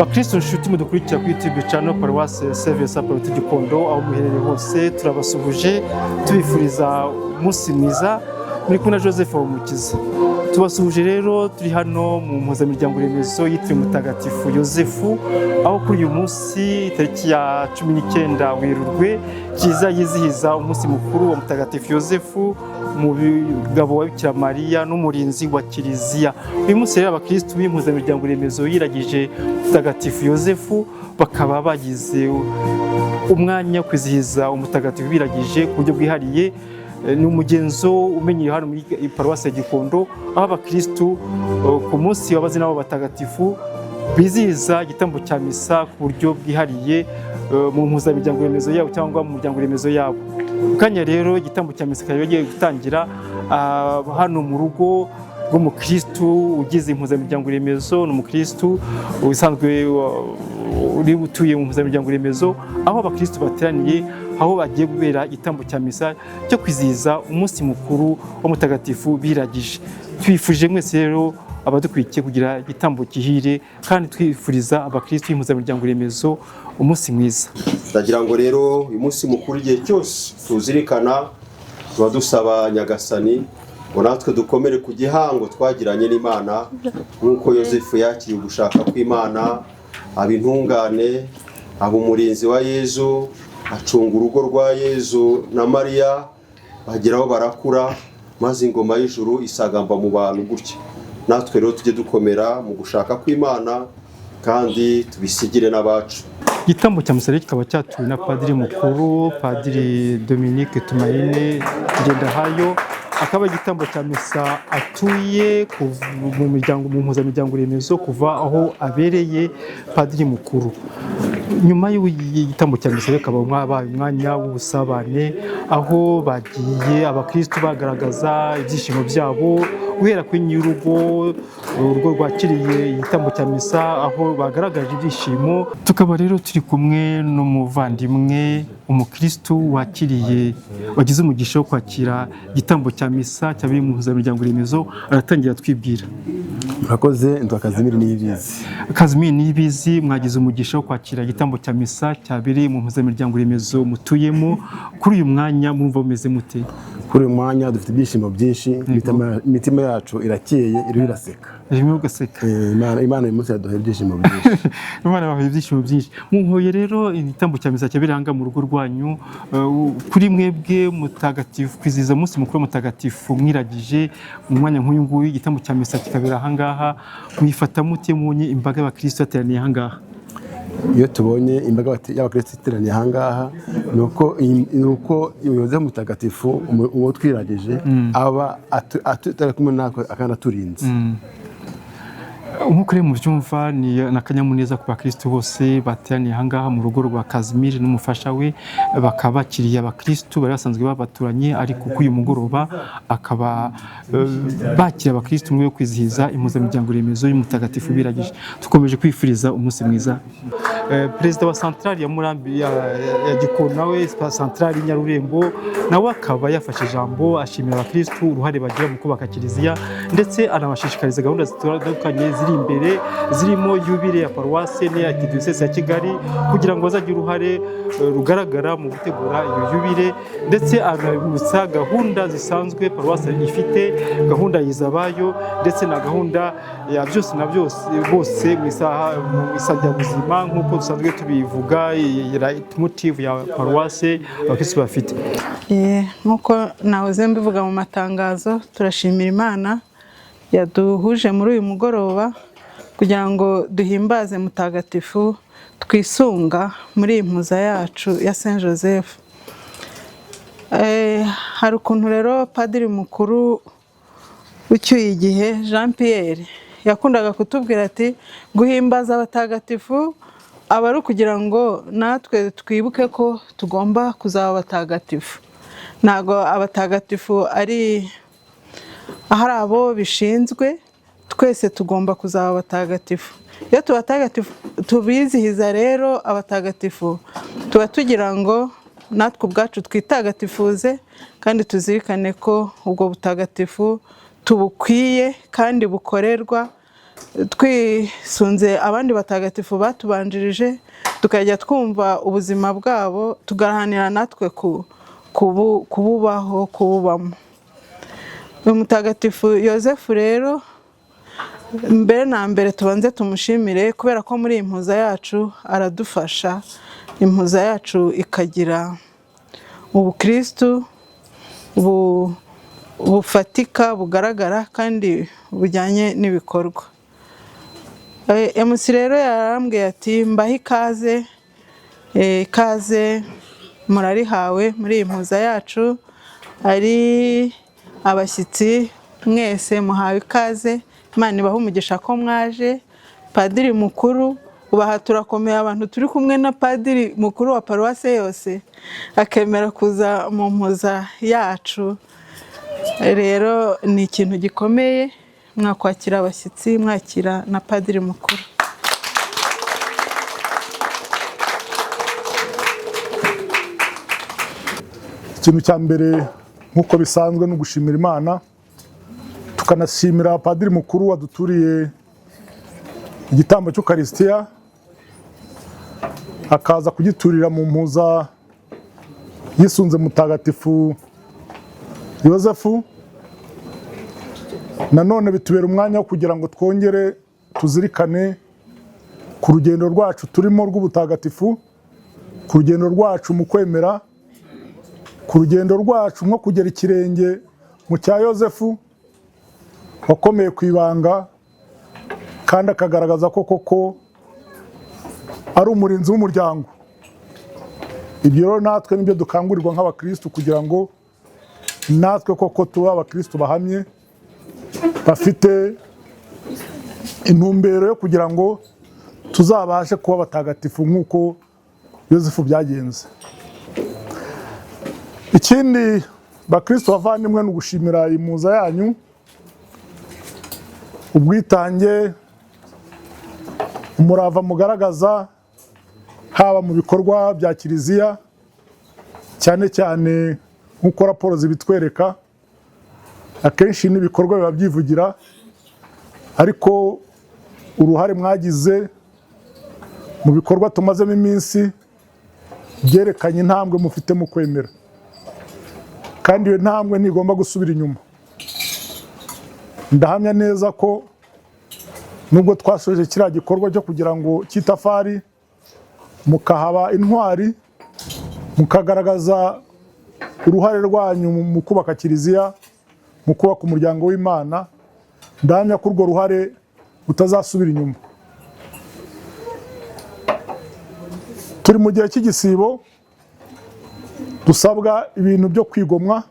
bakristo nshuti mudukurikira ku YouTube channel Paruwasi Save Support Gikondo aho muherereye hose turabasuhuje tubifuriza umunsi mwiza muri kumwe na Joseph Umukiza. Tubasuhuje rero turi hano mu mpuzamiryango remezo yitiriwe Mutagatifu Yozefu aho kuri uyu munsi tariki ya 19 Werurwe kiza yizihiza umunsi mukuru wa Mutagatifu Yozefu mu bigabo wa Bikira Mariya n'umurinzi wa Kiliziya. Uyu munsi rero abakristo b'impuzamiryango remezo yiragije Mutagatifu Yozefu bakaba bagize umwanya kwizihiza umutagatifu biragije ku buryo bwihariye. Ni umugenzo umenyeye hano muri Paruwasi ya Gikondo aho abakristo ku munsi w'abazina b'abatagatifu bizihiza igitambo cya misa ku buryo bwihariye mu mpuzamiryango remezo yabo cyangwa mu muryango remezo yabo. Kanya rero igitambo cya misa kagiye gutangira hano mu rugo rw'umukristo ugize impuzamiryango remezo n'umukristo usanzwe uri utuye mu mpuzamiryango remezo aho abakristo bateraniye aho bagiye kubera igitambo cya misa cyo kwizihiza umunsi mukuru wa Mutagatifu biragije. Twifuje mwese rero abadukurikiye kugira igitambo gihire kandi twifuriza abakristo b'impuzamiryango remezo umunsi mwiza. Ndagira ngo rero uyu munsi mukuru igihe cyose tuzirikana tuba dusaba Nyagasani ngo natwe dukomere ku gihango twagiranye n'Imana nk'uko Yozefu yakiriye ugushaka kw'Imana aba intungane aba umurinzi wa Yezu acunga urugo rwa Yezu na Mariya bageraho barakura maze ingoma y'ijuru isagamba mu bantu gutya. Natwe rero tujye dukomera mu gushaka kw'Imana kandi tubisigire n'abacu. Igitambo cya misa kikaba cyatuwe na Padiri mukuru Padiri Dominique Tumayine Ngendahayo akaba igitambo cya misa atuye mu miryango mu mpuzamiryango remezo kuva aho abereye Padiri mukuru. Nyuma y'igitambo cya misa akaba umwanya w'ubusabane aho bagiye abakristo bagaragaza ibyishimo byabo guhera ku nyurugo urugo rwakiriye igitambo cya misa aho bagaragaje ibyishimo. Tukaba rero turi kumwe n'umuvandimwe umukristo wakiriye wagize umugisha wo kwakira igitambo cya misa cyabiri mu mpuzamiryango remezo aratangira twibwira. Murakoze ndo Kazimiri Niyibizi. Kazimiri Niyibizi mwagize umugisha wo kwakira igitambo cya misa cyabiri mu mpuzamiryango remezo mutuyemo kuri uyu mwanya mumva umeze mute? Kuri uyu mwanya dufite ibyishimo byinshi imitima yacu irakeye iriho iraseka. Irimo gaseka. Imana uyu munsi yaduhaye ibyishimo byinshi. Imana yabahaye ibyishimo byinshi. Muhoye rero igitambo cya misa cyabiri hanga mu rugo rwanyu kuri mwebwe mutagatifu kwizihiza umunsi mukuru mutagatifu mwiragije mu mwanya nk'uyu nguyu igitambo cya misa kikabera hangaha mwifata mute munye imbaga y'abakristo yateraniye hangaha? Iyo tubonye imbaga y'abakristo iteraniye hangaha nuko Yozefu mutagatifu uwo twiragije aba atari kumwe natwe akana turinze. Nk'uko rero mubyumva ni akanyamuneza ku bakristo bose bateraniye hangaha mu rugo rwa Kazimiri n'umufasha we bakaba bakiriye abakristo bari basanzwe babaturanye ariko ku uyu mugoroba akaba bakiriye abakristo mu yo kwizihiza impuzamiryango remezo y'umutagatifu biragije. Tukomeje kwifuriza umunsi mwiza. Perezida wa Centrale ya Murambi ya Gikondo nawe Centrale Nyarurembo nawe akaba yafashe ijambo ashimira abakristo uruhare bagira mu kubaka Kiliziya ndetse anabashishikariza gahunda zitandukanye ziri imbere zirimo yubile ya Paruwasi ya Diyoseze ya Kigali kugira ngo bazagire uruhare rugaragara mu gutegura iyo yubile ndetse anabutsa gahunda zisanzwe Paruwasi ifite gahunda yizabayo ndetse na gahunda ya byose na byose bose mu isabya buzima nk'uko dusanzwe tubivuga motive ya Paruwasi abakristo bafite. Nk'uko nahoze mbivuga mu matangazo turashimira Imana yaduhuje muri uyu mugoroba kugira ngo duhimbaze mutagatifu twisunga muri impuza yacu ya Saint Joseph. Hari ukuntu rero Padiri mukuru ucyuye igihe Jean Pierre yakundaga kutubwira ati guhimbaza abatagatifu aba ari kugira ngo natwe twibuke ko tugomba kuzaba abatagatifu. Ntago abatagatifu ari ahari abo bishinzwe, twese tugomba kuzaba abatagatifu. Iyo tubatagatifu tubizihiza rero abatagatifu tuba tugira ngo natwe ubwacu twitagatifuze kandi tuzirikane ko ubwo butagatifu tubukwiye kandi bukorerwa twisunze abandi batagatifu batubanjirije, tukajya twumva ubuzima bwabo, tugaharanira natwe kububaho, kububamo. Uyu mutagatifu Yozefu rero, mbere na mbere tubanze tumushimire, kubera ko muri iyi mpuza yacu aradufasha, impuza yacu ikagira ubukristu bufatika, bugaragara kandi bujyanye n'ibikorwa. MC rero yarambwiye ati mbahe ikaze, ikaze murarihawe muri iyi mpuza yacu, ari abashyitsi mwese muhawe ikaze, Imana ibahe umugisha ko mwaje. Padiri mukuru, ubaha turakomeye abantu turi kumwe na padiri mukuru wa paruwase yose akemera kuza mu mpuza yacu, rero ni ikintu gikomeye mwakwakira abashyitsi, mwakira na padiri mukuru. Ikintu cya mbere nk'uko bisanzwe no gushimira Imana, tukanashimira padiri mukuru waduturiye igitambo cy'Ukarisitiya, akaza kugiturira mu mpuza yisunze mutagatifu Yozefu. Nanone bitubera umwanya wo kugira ngo twongere tuzirikane ku rugendo rwacu turimo rw'ubutagatifu, ku rugendo rwacu mu kwemera, ku rugendo rwacu nko kugera ikirenge mu cya Yozefu wakomeye ku ibanga, kandi akagaragaza ko koko ari umurinzi w'umuryango. Ibyo rero natwe nibyo dukangurirwa nk'abakristu, kugira ngo natwe koko tube abakristu bahamye, bafite intumbero yo kugira ngo tuzabashe kuba abatagatifu nk'uko Yozefu byagenze. Ikindi bakristu bavandimwe ni ugushimira impuza yanyu, ubwitange, umurava mugaragaza, haba mu bikorwa bya kiliziya, cyane cyane nk'uko raporo zibitwereka. Akenshi n'ibikorwa biba byivugira, ariko uruhare mwagize mu bikorwa tumazemo iminsi byerekanye intambwe mufite mu kwemera, kandi iyo ntambwe ntigomba gusubira inyuma. Ndahamya neza ko nubwo twasoje kiriya gikorwa cyo kugira ngo cy'itafari, mukahaba intwari, mukagaragaza uruhare rwanyu mu kubaka kiliziya, mu kubaka umuryango w'Imana, ndahamya ko urwo ruhare rutazasubira inyuma. Turi mu gihe cy'igisibo, dusabwa ibintu byo kwigomwa,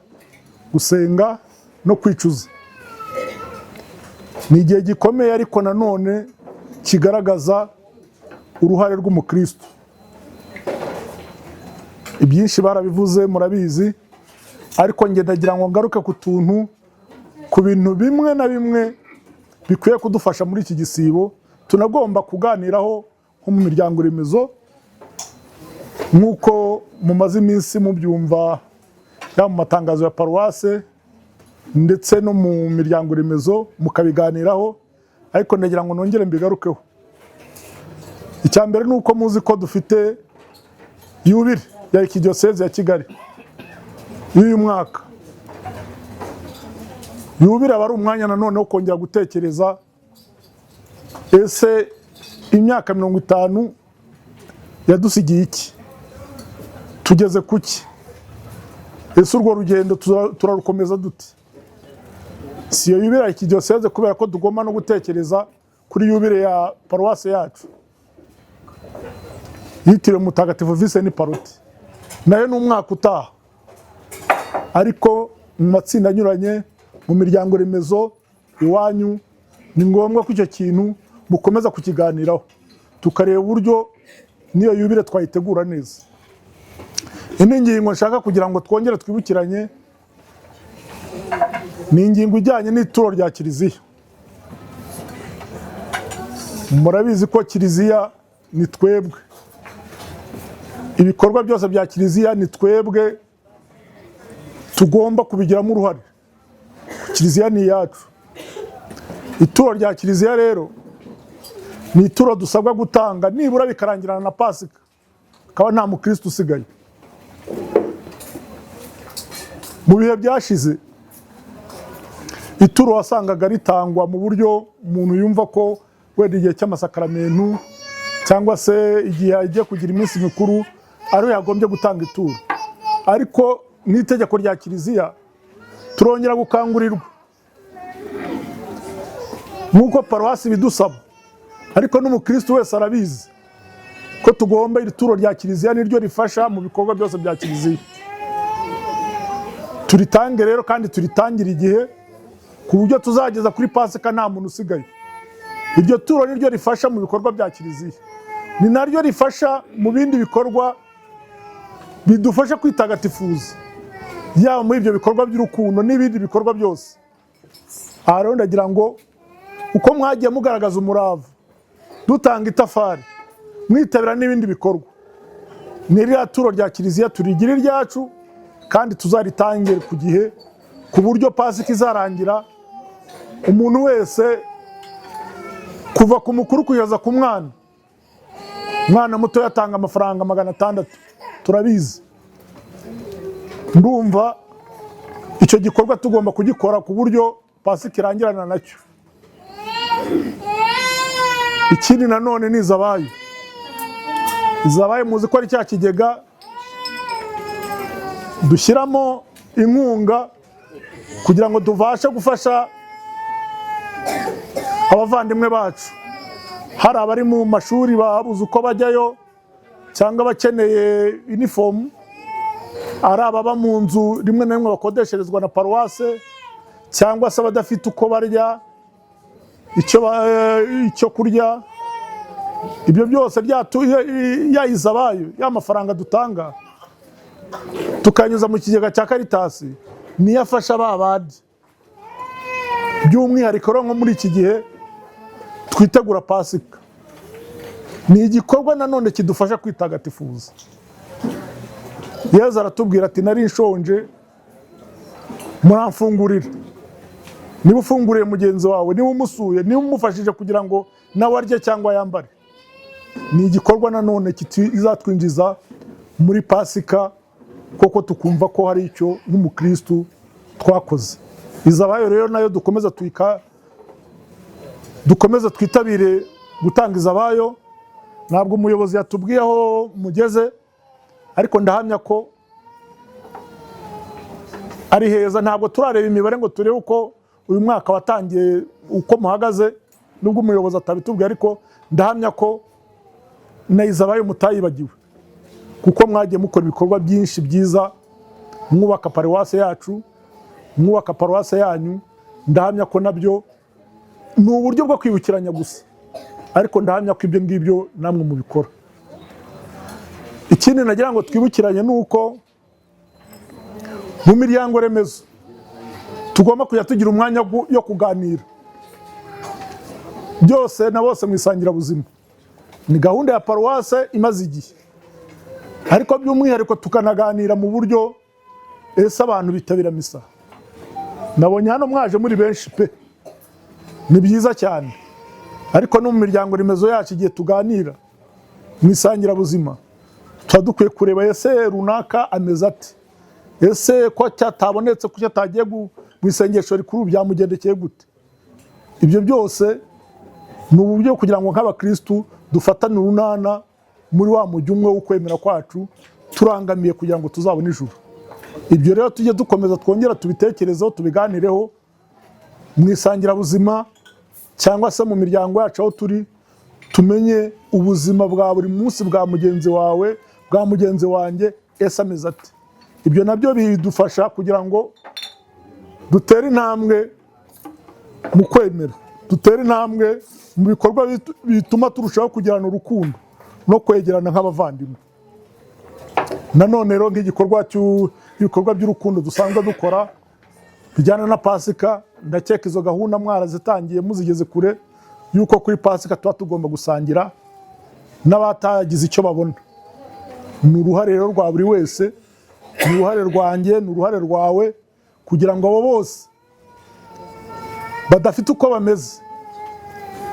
gusenga no kwicuza. Ni igihe gikomeye, ariko nanone kigaragaza uruhare rw'umukristo. Ibyinshi barabivuze murabizi, ariko njye ndagira ngo ngaruke ku tuntu, ku bintu bimwe na bimwe bikwiye kudufasha muri iki gisibo, tunagomba kuganiraho nko mu miryango remezo, nk'uko mumaze iminsi mubyumva yaba mu matangazo ya paruwase ndetse no mu miryango remezo mukabiganiraho, ariko ndagira ngo nongere mbigarukeho. Icya mbere ni uko muzi ko dufite yubile ya Arikidiyoseze ya Kigali y'uyu mwaka. Yubile aba ari umwanya nanone wo kongera gutekereza, ese imyaka 50 yadusigiye iki? Tugeze kuki? Ese urwo rugendo turarukomeza dute? Si yo yubile ya Arikidiyoseze, kubera ko tugomba no gutekereza kuri yubile ya paruwase yacu yitiriwe Mutagatifu Vincent Paruti, nayo ni umwaka utaha. Ariko mu matsinda anyuranye, mu miryango remezo iwanyu, ni ngombwa ko icyo kintu mukomeza kukiganiraho, tukareba uburyo niyo yubile twayitegura neza. Indi ngingo nshaka kugira ngo twongere twibukiranye ni ingingo ijyanye n'ituro rya kiliziya. Murabizi ko kiliziya ni twebwe, ibikorwa byose bya kiliziya ni twebwe tugomba kubigiramo uruhare. Kiliziya ni iyacu. Ituro rya kiliziya rero ni ituro dusabwa gutanga nibura bikarangirana na Pasika, akaba nta mukristo usigaye. Mu bihe byashize ituro wasangaga ritangwa mu buryo umuntu yumva ko wenda igihe cy'amasakaramentu cyangwa se igihe agiye kugira iminsi mikuru ariho yagombye gutanga ituro. Ariko n'itegeko rya Kiliziya turongera gukangurirwa nk'uko paruwasi bidusaba, ariko n'umukristo wese arabizi ko tugomba iri turo rya Kiliziya niryo rifasha mu bikorwa byose bya Kiliziya. Turitange rero kandi turitangira igihe ku buryo tuzageza kuri Pasika nta muntu usigaye. Iryo turo niryo rifasha mu bikorwa bya Kiliziya, ni naryo rifasha mu bindi bikorwa bidufasha kwitagatifuza, yaba muri ibyo bikorwa by'urukundo n'ibindi bikorwa byose. Aha rero ndagira ngo uko mwagiye mugaragaza umurava dutanga itafari, mwitabira n'ibindi bikorwa, ni ririya turo rya Kiliziya turigira iryacu kandi tuzaritangire ku gihe, ku buryo Pasika izarangira umuntu wese kuva ku mukuru kugeza ku mwana muto yatanga amafaranga 600, turabizi. Ndumva icyo gikorwa tugomba kugikora ku buryo Pasika irangirana nacyo. Ikindi nanone ni izabayo. Izabayo muzi ko ari cya kigega dushyiramo inkunga kugira ngo tubashe gufasha abavandimwe bacu, hari abari mu mashuri babuze uko bajyayo cyangwa bakeneye uniform, ari ababa mu nzu rimwe na rimwe bakodesherezwa na paruwase, cyangwa se abadafite uko barya icyo kurya. Ibyo byose yayizabayo y'amafaranga dutanga tukanyuza mu kigega cya Caritas, niyo afasha babandi. By'umwihariko nko muri iki gihe twitegura Pasika, ni igikorwa nanone kidufasha kwitagatifuza. Yezu aratubwira ati nari nshonje muramfungurira. Niba ufunguriye mugenzi wawe, niba umusuye, niba umufashije kugira ngo nawe arye cyangwa yambare, ni igikorwa nanone izatwinjiza muri Pasika, koko tukumva ko hari icyo nk'umukristo twakoze. Izabayo rero nayo dukomeze twitabire gutanga izabayo. Ntabwo umuyobozi yatubwiye aho mugeze, ariko ndahamya ko ari heza. Ntabwo turareba imibare ngo turebe uko uyu mwaka watangiye, uko muhagaze, nubwo umuyobozi atabitubwiye, ariko ndahamya ko na izabayo mutayibagiwe, kuko mwagiye mukora ibikorwa byinshi byiza, mwubaka paruwase yacu, mwubaka paruwase yanyu. Ndahamya ko nabyo ni uburyo bwo kwibukiranya gusa, ariko ndahamya ko ibyo ngibyo namwe mubikora. Ikindi nagira ngo twibukiranye ni uko mu miryango remezo tugomba kujya tugira umwanya yo kuganira byose na bose mu isangirabuzima. Ni gahunda ya paruwase imaze igihe, ariko by'umwihariko tukanaganira mu buryo ese abantu bitabira misa. Nabonye hano mwaje muri benshi pe, ni byiza cyane, ariko no mu miryango remezo yacu igihe tuganira mu isangirabuzima tuba dukwiye kureba ese runaka ameze ati, ese ko cyatabonetse, ko cyatagiye mu isengesho rikuru byamugendekeye gute. Ibyo byose ni uburyo kugira ngo nk'abakristu dufatane urunana muri wa mujyi umwe w'ukwemera kwacu, turangamiye kugira ngo tuzabone ijuru. Ibyo rero tujye dukomeza twongera tubitekerezeho, tubiganireho mu isangirabuzima cyangwa se mu miryango yacu aho turi, tumenye ubuzima bwa buri munsi bwa mugenzi wawe, bwa mugenzi wanjye, ese ameze ati. Ibyo nabyo bidufasha kugira ngo dutere intambwe mu kwemera, dutere intambwe mu bikorwa bituma turushaho kugirana urukundo no kwegerana nk'abavandimwe. Nanone rero nk'igikorwa ibikorwa by'urukundo dusanzwe dukora bijyana na Pasika, ndakeka izo gahunda mwarazitangiye muzigeze kure, yuko kuri Pasika tuba tugomba gusangira n'abatagize icyo babona. Ni uruhare rero rwa buri wese, ni uruhare rwanjye, ni uruhare rwawe, kugira ngo abo bose badafite uko bameze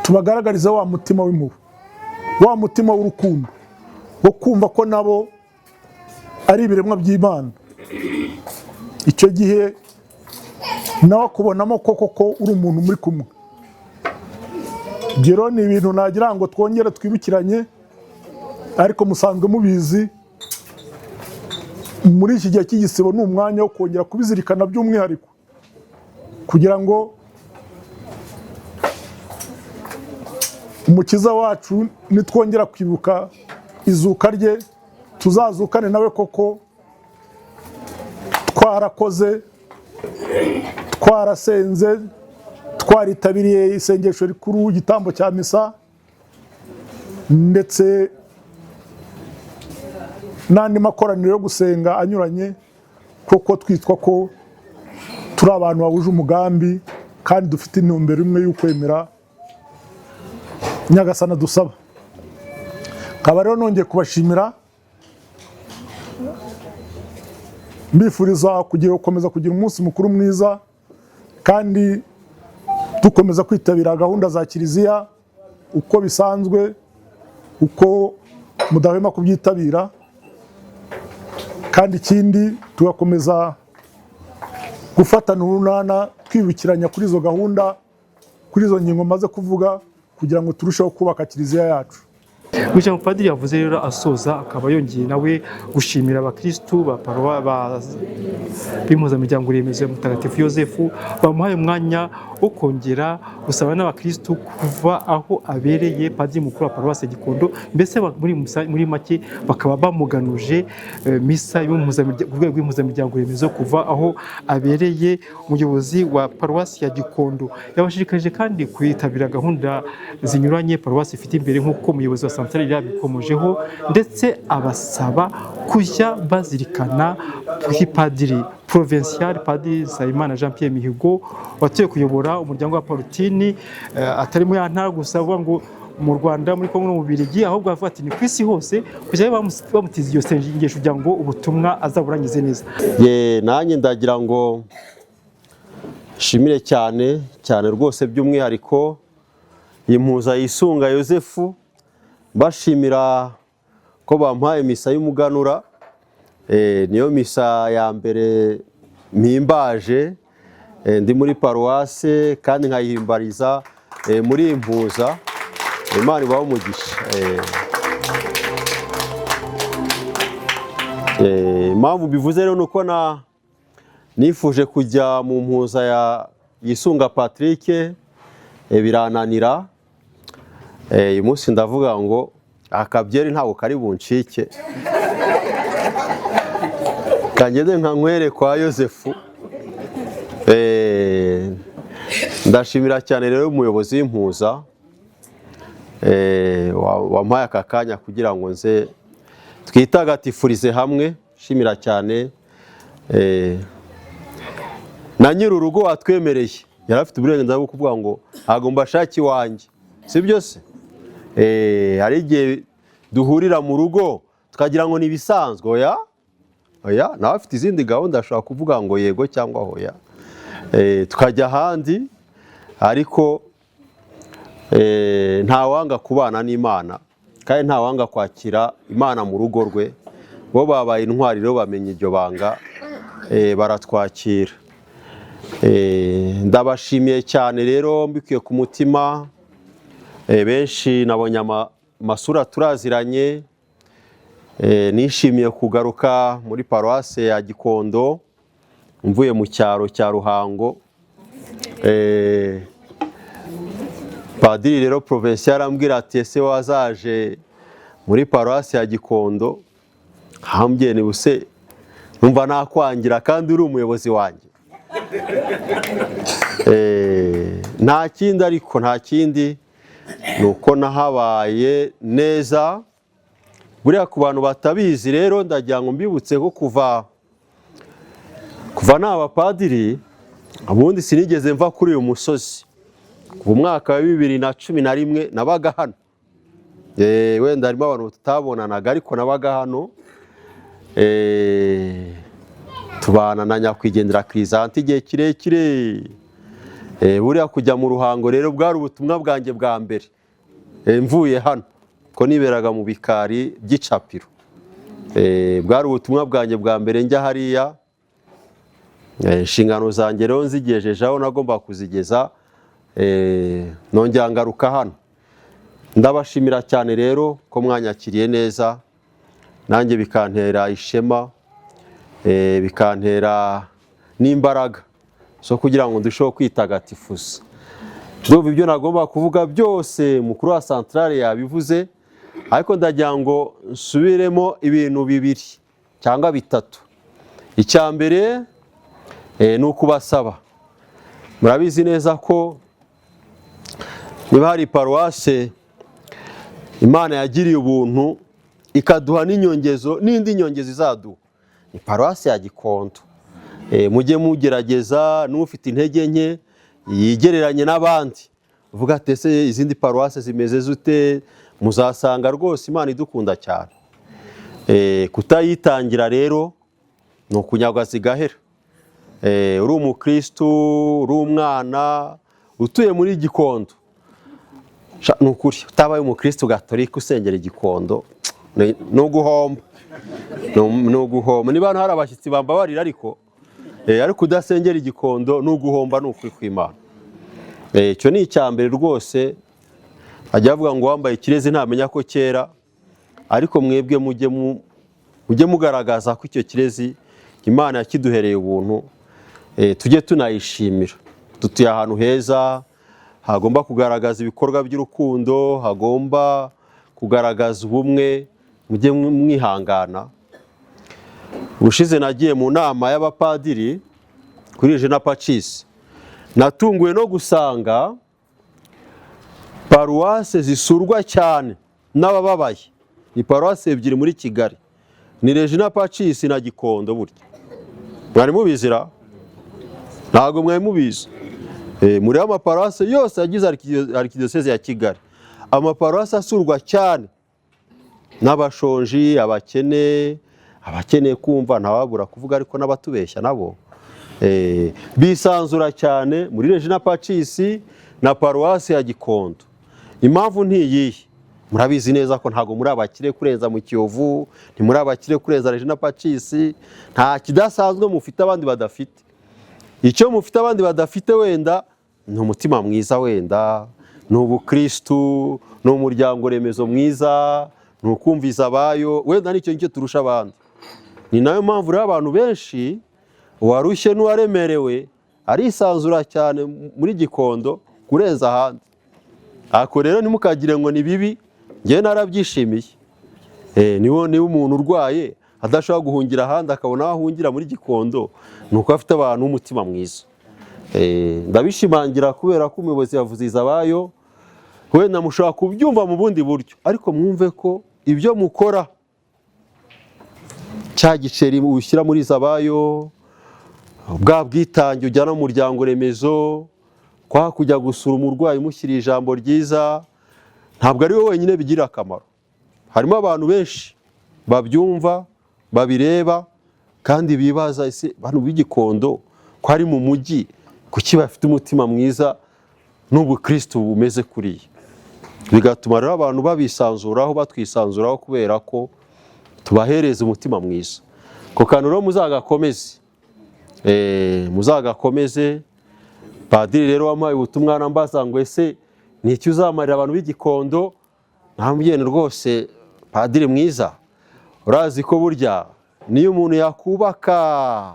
tubagaragarize wa mutima w'impuhwe, wa mutima w'urukundo wo kumva ko nabo ari ibiremwa by'Imana. Icyo gihe nawe akubonamo ko uri umuntu muri kumwe. Ibyo rero ni ibintu nagira ngo twongere twibukiranye, ariko musanzwe mubizi, muri iki gihe cy'igisibo ni umwanya wo kongera kubizirikana by'umwihariko, kugira ngo Umukiza wacu nitwongera kwibuka izuka rye, tuzazukane nawe koko twarakoze, twarasenze, twaritabiriye isengesho rikuru, igitambo cya misa, ndetse n'andi makoraniro yo gusenga anyuranye, koko twitwa ko turi abantu bahuje umugambi kandi dufite intumbero imwe y'ukwemera Nyagasana dusaba. Nkaba rero nongeye kubashimira, mbifuriza gukomeza kugira umunsi mukuru mwiza, kandi dukomeza kwitabira gahunda za Kiliziya uko bisanzwe, uko mudahwema kubyitabira, kandi ikindi tugakomeza gufatana urunana twibukiranya kuri izo gahunda, kuri izo ngingo maze kuvuga, kugira ngo turusheho kubaka Kiliziya yacu. Ijambo Padiri yavuze rero asoza, akaba yongeye nawe gushimira abakristu b'impuzamiryango remezo ya Mutagatifu Yozefu bamuhaye umwanya wo kongera gusaba n'abakristu kuva aho abereye Padiri mukuru wa Paruwasi ya Gikondo, mbese muri make bakaba bamuganuje misa ku rwego rw'impuzamiryango remezo kuva aho abereye umuyobozi wa Paruwasi ya Gikondo. Yabashishikarije kandi kwitabira gahunda zinyuranye Paruwasi ifite imbere nk'uko umuyobozi wa Santarari yabikomojeho, ndetse abasaba kujya bazirikana kuri Padiri Provincial Padiri Nsabimana Jean Pierre Mihigo watoye kuyobora umuryango wa Palutini, atari mu ntara gusa avuga ngo mu Rwanda, muri Kongo no mu Bubiligi, ahubwo avuga ati ni ku isi hose kujya bamutiza iyo sengesho kugira ngo ubutumwa azaburangize neza. Nanjye ndagira ngo shimire cyane rwose by'umwihariko impuza yisunga Yozefu, bashimira ko bampaye misa y'umuganura. Niyo misa ya mbere mpimbaje ndi muri paruwase, kandi nkayihimbariza muri impuza. Imana ibahe umugisha. Impamvu bivuze rero nuko nifuje kujya mu mpuza yisunga Patrick, birananira. Uyu munsi ndavuga ngo akabyeri ntabwo kari buncike, kangeze nkanywere kwa Yozefu. Ndashimira cyane rero umuyobozi w'impuza wampaye aka kanya kugira ngo nze twitagatifurize hamwe. Shimira cyane na nyir'urugo watwemereye, yari afite uburenganzira bwo kuvuga ngo ntabwo mbashaka iwanjye, si byo se? Hari igihe duhurira mu rugo tukagira ngo ni ibisanzwe. Oya, nawe afite izindi gahunda, ashobora kuvuga ngo yego cyangwa hoya, tukajya ahandi. Ariko ntawanga kubana n'Imana, kandi ntawanga kwakira Imana mu rugo rwe. Bo babaye intwari rero, bamenye iryo banga, baratwakira. Ndabashimiye cyane rero, mbikuye ku mutima. Benshi nabonye amasura turaziranye. Nishimiye kugaruka muri paruwase ya Gikondo mvuye mu cyaro cya Ruhango. Padiri rero Provincial arambwira ati ese wazaje muri paruwase ya Gikondo? Hambye ni buse numva nakwangira kandi uri umuyobozi wanjye. Nta kindi, ariko nta kindi nuko nahabaye neza. Buriya ku bantu batabizi rero, ndagira ngo mbibutse ko kuva naba padiri, ubundi sinigeze mva kuri uyu musozi. Kuva umwaka wa 2011 nabaga hano. Wenda harimo abantu tutabonanaga, ariko nabaga hano. Tubana na nyakwigendera Krisanti igihe kirekire. buriya kujya mu ruhango rero bwari ubutumwa bwanjye bwa mbere mvuye hano ko niberaga mu bikari by'icapiro. Bwari ubutumwa bwanjye bwa mbere njya hariya, inshingano zanjye rero nzigejeje aho nagomba kuzigeza, nongera ngaruka hano. Ndabashimira cyane rero ko mwanyakiriye neza, nanjye bikantera ishema, bikantera n'imbaraga zo kugira ngo ndusheho kwitagatifuza. Ndumva ibyo nagomba kuvuga byose mukuru wa santarare yabivuze, ariko ndagira ngo nsubiremo ibintu bibiri cyangwa bitatu. Icya mbere ni ukubasaba. Murabizi neza ko niba hari paruwase Imana yagiriye ubuntu ikaduha n'inyongezo, n'indi nyongezo izaduha, ni paruwase ya Gikondo. Mujye mugerageza, n'ufite intege nke yigereranye n'abandi, uvuga ati ese izindi paruwase zimeze zute, muzasanga rwose Imana idukunda cyane. Kutayitangira rero ni ukunyagwa zigahera. Uri umukristu, uri umwana utuye muri Gikondo, ni ukuri utabaye umukristu gatolika usengera Gikondo ni uguhomba. Niba hano hari abashyitsi bambabarira, ariko udasengera Gikondo ni uguhomba, ni ukuri kw'Imana. Icyo ni icya mbere rwose. Ajya avuga ngo wambaye ikirezi ntamenya ko kera, ariko mwebwe mujye mugaragaza ko icyo kirezi Imana yakiduhereye ubuntu, tujye tunayishimira. Dutuye ahantu heza, hagomba kugaragaza ibikorwa by'urukundo, hagomba kugaragaza ubumwe, mujye mwihangana. Ubushize nagiye mu nama y'abapadiri kuri Regina Pacis, natunguwe no gusanga paruwase zisurwa cyane n'abababaye ni paruwase ebyiri muri Kigali, ni Regina Pacis na Gikondo. Burya mwari mubizira? Ntabwo mwari mubizi. Muri amaparuwase yose yagize arikidiyoseze ya Kigali, amaparuwase asurwa cyane n'abashonji, abakene, abakeneye kumva ntawabura kuvuga, ariko n'abatubeshya nabo bisanzura cyane muri Regina Pacis na paruwase ya Gikondo. Impamvu ntiyihe, murabizi neza ko ntabwo muri abakire kurenza mu Kiyovu, ntimuri abakire kurenza Regina Pacis, nta kidasanzwe mufite abandi badafite. Icyo mufite abandi badafite wenda ni umutima mwiza, wenda ni ubukristu, ni umuryango remezo mwiza, ni ukumviza abayo, wenda nicyo ngicyo turusha abandi. Ni nayo mpamvu rero abantu benshi, uwarushye n'uwaremerewe arisanzura cyane muri Gikondo kurenza ahandi. Ako rero ntimukagire ngo ni bibi, njye narabyishimiye. Niba umuntu urwaye adashobora guhungira ahandi akabona aho ahungira muri Gikondo, ni uko afite abantu b'umutima mwiza. Ndabishimangira kubera ko umuyobozi yavuze izabayo, wenda mushobora kubyumva mu bundi buryo, ariko mwumve ko ibyo mukora, cya giceri ushyira muri izabayo, bwa bwitange ujyana mu muryango remezo, kwa kujya gusura umurwayi umushyiriye ijambo ryiza, ntabwo ari wowe wenyine bigira akamaro. Harimo abantu benshi babyumva, babireba, kandi bibaza ese abantu b'Igikondo ko ari mu mujyi, kuki bafite umutima mwiza n'ubukristo bumeze kuriya. Bigatuma rero abantu babisanzuraho, batwisanzuraho, kubera ko tubahereza umutima mwiza. Ko kantu rero muzagakomeze. Padiri rero wampaye ubutumwa nambaza ngo ese ni iki uzamarira abantu b'Igikondo? Ntamugene rwose padiri mwiza, urazi ko burya niyo umuntu yakubaka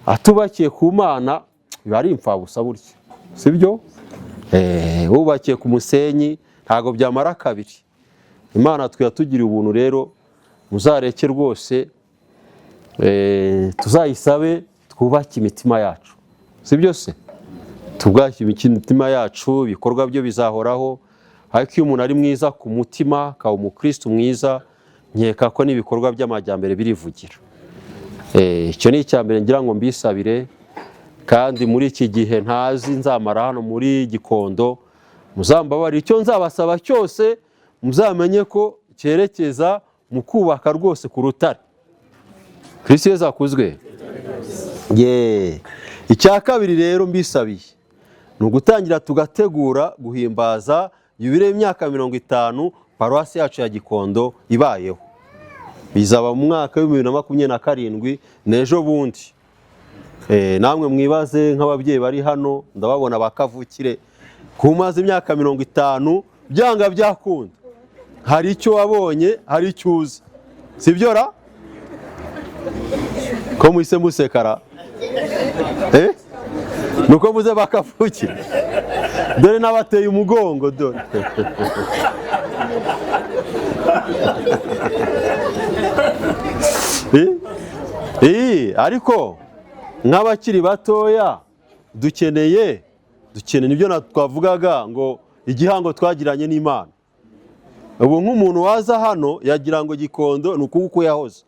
atubakiye ku Mana biba ari imfabusa burya, sibyo? Wubakiye ku musenyi ntago byamara kabiri. Imana twiyatugiriye ubuntu rero, muzareke rwose tuzayisabe twubake imitima yacu, sibyo se? Tubwake imitima yacu, ibikorwa byo bizahoraho, ariko iyo umuntu ari mwiza ku mutima, akaba umukristo mwiza, nkeka ko n'ibikorwa by'amajyambere birivugira. Icyo ni icya mbere ngira ngo mbisabire. Kandi muri iki gihe ntazi nzamara hano muri Gikondo, muzambabarira, icyo nzabasaba cyose muzamenye ko cyerekeza mu kubaka rwose ku rutare. Kristo Yesu akuzwe. icya kabiri rero mbisabiye ni ugutangira tugategura guhimbaza yubile y'imyaka 50 paruwasi yacu ya Gikondo ibayeho. Bizaba mu mwaka wa 2027 n'ejo bundi. Namwe mwibaze nk'ababyeyi bari hano ndababona bakavukire kumaze imyaka 50 byanga byakunda. Hari icyo wabonye, hari icyo uzi. Sibyo ra? Ko muhise musekara? Nuko muze bakavukire. Dore n'abateye umugongo dore. Ariko nk'abakiri batoya dukeneye nibyo twavugaga ngo igihango twagiranye n'Imana. Ubu nk'umuntu waza hano yagira ngo Gikondo nukuko yahoze.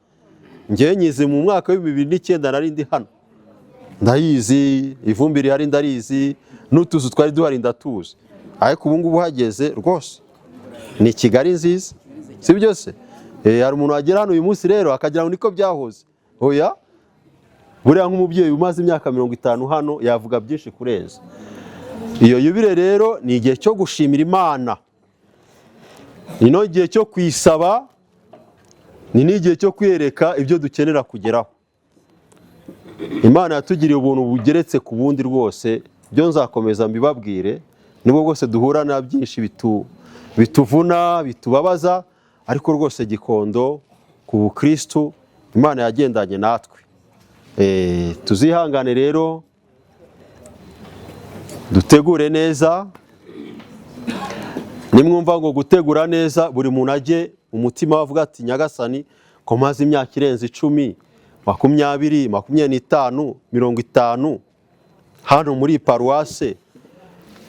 Ngiye nyize mu mwaka wa 2009 nari ndi hano. Ndayizi, ivumbi rihari ndarizi, n'utuzu twari duhari ndatuzi. Ariko ubu ngubu hageze rwose ni Kigali nziza. Si byose? Hari umuntu wagera hano uyu munsi rero akagira ngo niko byahoze. Oya. Buriya nk'umubyeyi umaze imyaka 50 hano yavuga byinshi kureza. Iyo yubile rero ni igihe cyo gushimira Imana. Ni no gihe cyo kwisaba, ni n'igihe cyo kwiyereka ibyo dukenera kugeraho. Imana yatugiriye ubuntu bugeretse ku bundi rwose, byo nzakomeza mbibabwire, nubwo bwose duhura na byinshi bituvuna, bitubabaza, ariko rwose Gikondo ku bukristu Imana yagendanye natwe. Tuzihangane rero, dutegure neza. Nimwumva ngo gutegura neza, buri muntu ajye umutima wavuga ati Nyagasani ko maze imyaka irenze 10, 20, 25, 50 hano muri paruwase,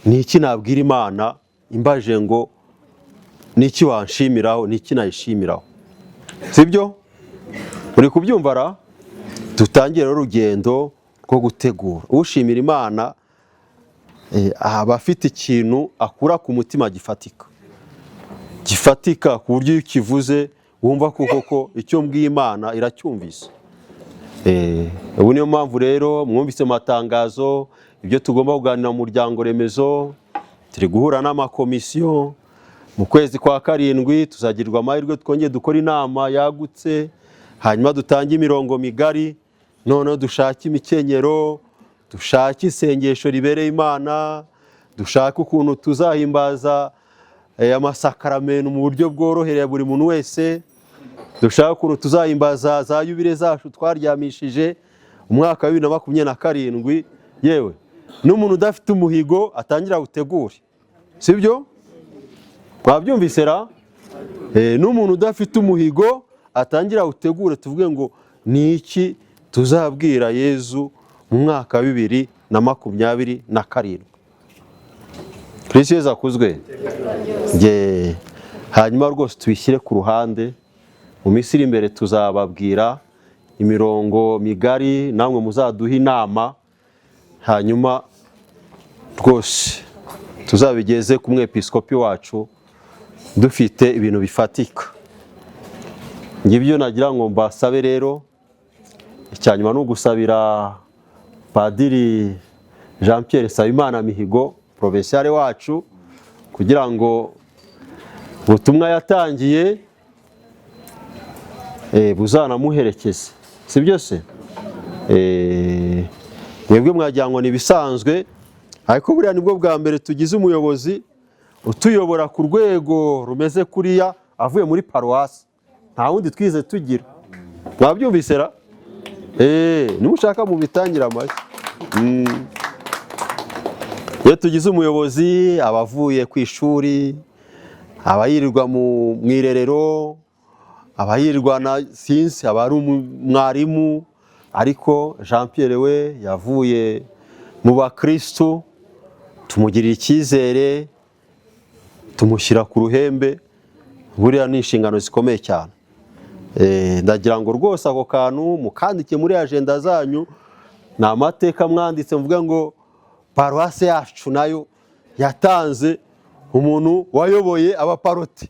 ni iki nabwira Imana imbaje ngo ni iki wanshimiraho, ni iki nayishimiraho. Sibyo? Uri kubyumva ra? Dutangire urugendo rwo gutegura. Ushimira Imana aba afite ikintu akura ku mutima gifatika ku buryo ukivuze wumva koko icyo mbwiye Imana iracyumvise. Ubu niyo mpamvu rero mwumvise matangazo ibyo tugomba kuganira mu muryango remezo, turi guhura n'amakomisiyo. Mu kwezi kwa 7 tuzagirwa amahirwe twongeye dukora inama yagutse, hanyuma dutange imirongo migari, none dushaka imikenyero, dushaka isengesho ribereye Imana, dushaka ukuntu tuzahimbaza amasakaramentu mu buryo bworohereye buri muntu wese, dushaka ukuntu tuzahimbaza za yubile zacu twaryamishije umwaka wa 2027. Yewe n'umuntu udafite umuhigo atangira gutegura. Sibyo? Twabyumvise ra? N'umuntu udafite umuhigo atangira gutegura, tuvuge ngo ni iki tuzabwira Yezu mu mwaka wa 2027. Kristo Yezu akuzwe. Hanyuma rwose tubishyire ku ruhande. Mu minsi iri imbere tuzababwira imirongo migari, namwe muzaduha inama, hanyuma rwose tuzabigeze ku mwepiskopi wacu dufite ibintu bifatika. Ngibyo nagira ngo mbasabe rero. Icyanyuma no gusabira Padiri Jean Pierre Nsabimana Mihigo, provinciale wacu, kugira ngo ubutumwa yatangiye buzanamuherekeze. Si byose? Mwebwe mwagira ngo ni bisanzwe, ariko buriya nibwo bwa mbere tugize umuyobozi utuyobora ku rwego rumeze kuriya avuye muri paruwasi. Nta wundi twize tugira. Mwabyumvise ra? Nimushaka mu bitangira amashyi. Iyo tugize umuyobozi abavuye ku ishuri, abayirirwa mu irerero, abayirirwa na sinsi, abari umwarimu, ariko Jean Pierre we yavuye mu bakristo, tumugirira icyizere, tumushyira ku ruhembe. Buriya ni inshingano zikomeye cyane. Ndagira ngo rwose ako kantu mukandike muri agenda zanyu, ni amateka mwanditse mvuga ngo paruwase yacu nayo yatanze umuntu wayoboye abaparoti.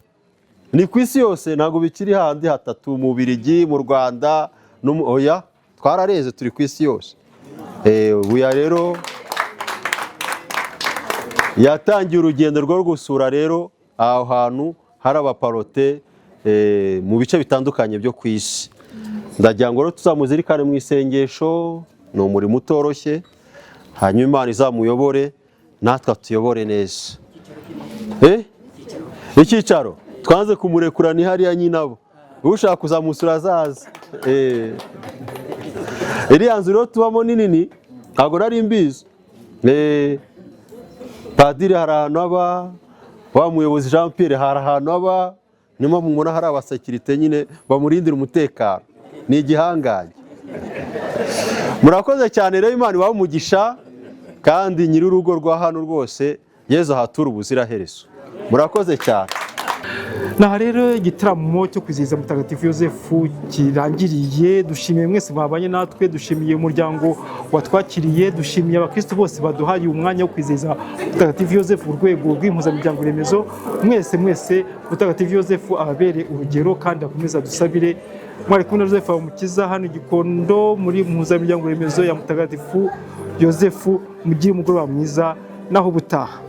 Ni ku isi yose, ntabwo bikiri handi hatatu, mu Bubiligi, mu Rwanda, oya twarareze, turi ku isi yose. uya rero yatangiye urugendo rwo gusura rero aho hantu hari abaparote mu bice bitandukanye byo ku isi. Ndagira ngo rero tuzamuzirikane mu isengesho, ni umurimo utoroshye, hanyuma Imana izamuyobore natwe tuyobore neza. Icyicaro twanze kumurekura ni hariya nyinabo, ushaka kuzamusura azaza. Iriya nzu rero tubamo ni nini, ntabwo nari mbizi. Padiri hari ahantu aba, wa muyobozi Jean Pierre hari ahantu aba, niyo mpamvu mubona hari abasekirite nyine bamurindira umutekano. Ni igihangange. Murakoze cyane rero, Imana ibahe umugisha, kandi nyir'urugo rwa hano rwose Yezu ahature ubuziraherezo. Murakoze cyane. Naha rero igitaramo cyo kwizihiza Mutagatifu Yosefu kirangiriye. Dushimiye mwese mwabanye natwe, dushimiye umuryango watwakiriye, dushimiye abakristo bose baduhaye umwanya wo kwizihiza Mutagatifu Yosefu urwego rw'impuzamiryango remezo. Mwese Mutagatifu Yosefu ababere urugero kandi akomeza dusabire. Mwari kumwe na Joseph Mukiza hano Gikondo muri impuzamiryango remezo ya Mutagatifu Yosefu. Mugire umugoroba mwiza naho ubutaha.